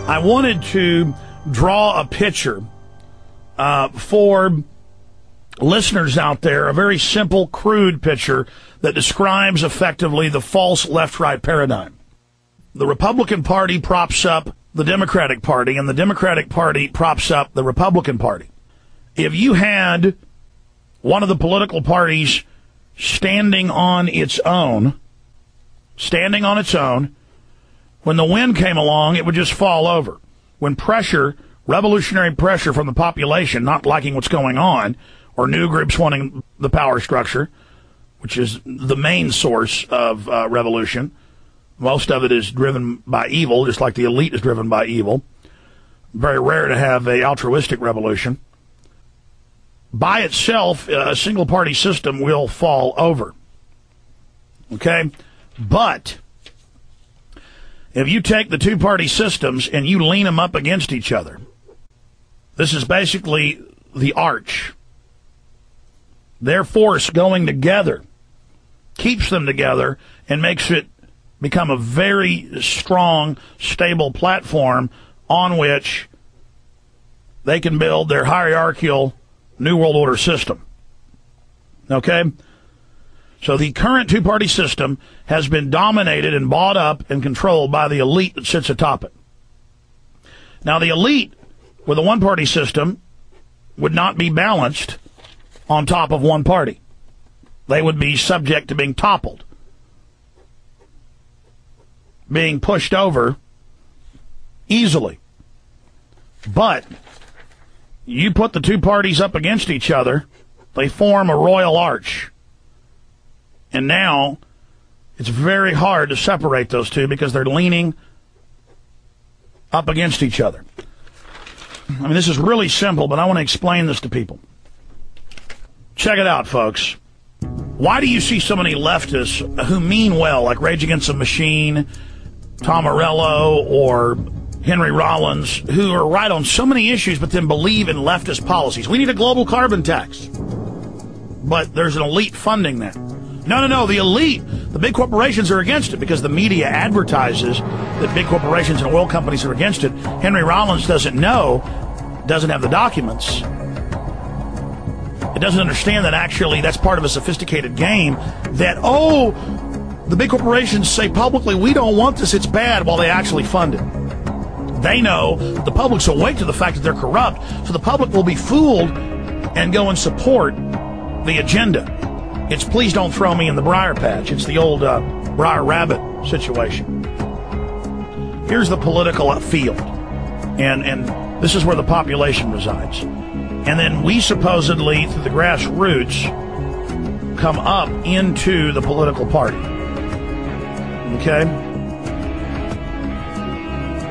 I wanted to draw a picture for listeners out there, a very simple, crude picture that describes effectively the false left-right paradigm. The Republican Party props up the Democratic Party, and the Democratic Party props up the Republican Party. If you had one of the political parties standing on its own, when the wind came along, it would just fall over. When pressure, revolutionary pressure from the population not liking what's going on, or new groups wanting the power structure, which is the main source of revolution, most of it is driven by evil, just like the elite is driven by evil. Very rare to have an altruistic revolution. By itself, a single-party system will fall over. Okay? But if you take the two-party systems and you lean them up against each other, this is basically the arch. Their force going together keeps them together and makes it become a very strong, stable platform on which they can build their hierarchical New World Order system. Okay? So the current two-party system has been dominated and bought up and controlled by the elite that sits atop it. Now, the elite with a one-party system would not be balanced on top of one party. They would be subject to being toppled, being pushed over easily. But you put the two parties up against each other, they form a royal arch. And now it's very hard to separate those two because they're leaning up against each other. I mean, this is really simple, but I want to explain this to people. Check it out, folks. Why do you see so many leftists who mean well, like Rage Against the Machine, Tom Morello, or Henry Rollins, who are right on so many issues but then believe in leftist policies? We need a global carbon tax. But there's an elite funding that. No, the elite, the big corporations are against it because the media advertises that big corporations and oil companies are against it. Henry Rollins doesn't know, doesn't have the documents. It doesn't understand that actually that's part of a sophisticated game that, the big corporations say publicly, we don't want this, it's bad, while they actually fund it. They know the public's awake to the fact that they're corrupt, so the public will be fooled and go and support the agenda. It's please don't throw me in the briar patch. It's the old Briar Rabbit situation. Here's the political field, and this is where the population resides. And then we supposedly, through the grassroots, come up into the political party. Okay?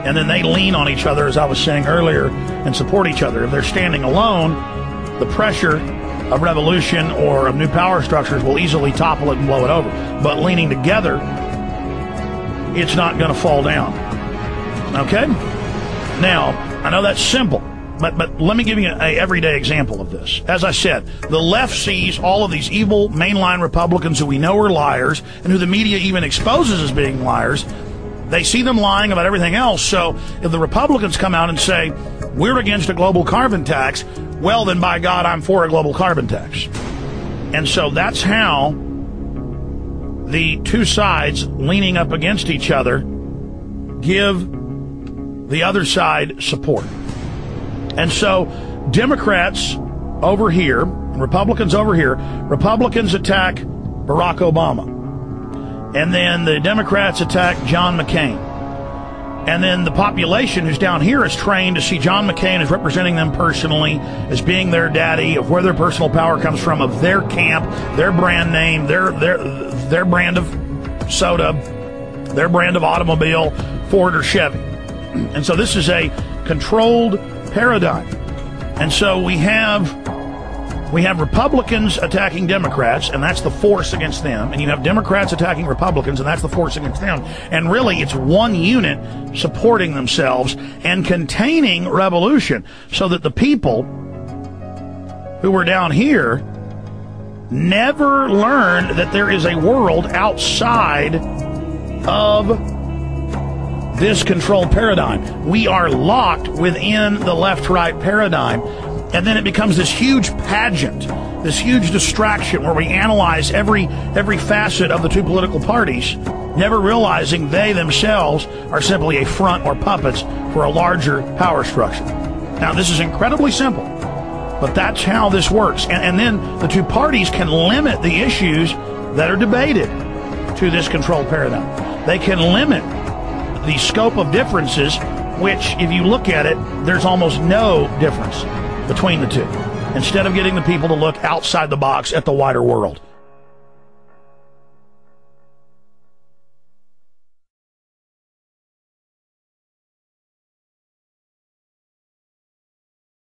And then they lean on each other, as I was saying earlier, and support each other. If they're standing alone, the pressure of revolution or of new power structures will easily topple it and blow it over. But leaning together, it's not going to fall down. Okay? Now, I know that's simple. But let me give you an everyday example of this. As I said, the left sees all of these evil mainline Republicans who we know are liars and who the media even exposes as being liars. They see them lying about everything else. So if the Republicans come out and say, we're against a global carbon tax, well, then by God, I'm for a global carbon tax. And so that's how the two sides leaning up against each other give the other side support. And so Democrats over here, Republicans over here, Republicans attack Barack Obama. And then the Democrats attack John McCain. And then the population who's down here is trained to see John McCain as representing them personally, as being their daddy, of where their personal power comes from, of their camp, their brand name, their brand of soda, their brand of automobile, Ford or Chevy. And so this is a controlled paradigm. And so we have Republicans attacking Democrats, and that's the force against them. And you have Democrats attacking Republicans, and that's the force against them. And really, it's one unit supporting themselves and containing revolution, so that the people who were down here never learned that there is a world outside of this control paradigm. We are locked within the left-right paradigm, and then it becomes this huge pageant, this huge distraction where we analyze every facet of the two political parties, never realizing they themselves are simply a front or puppets for a larger power structure. Now, this is incredibly simple, but that's how this works. And then the two parties can limit the issues that are debated to this control paradigm. They can limit the scope of differences, which, if you look at it, there's almost no difference between the two, instead of getting the people to look outside the box at the wider world.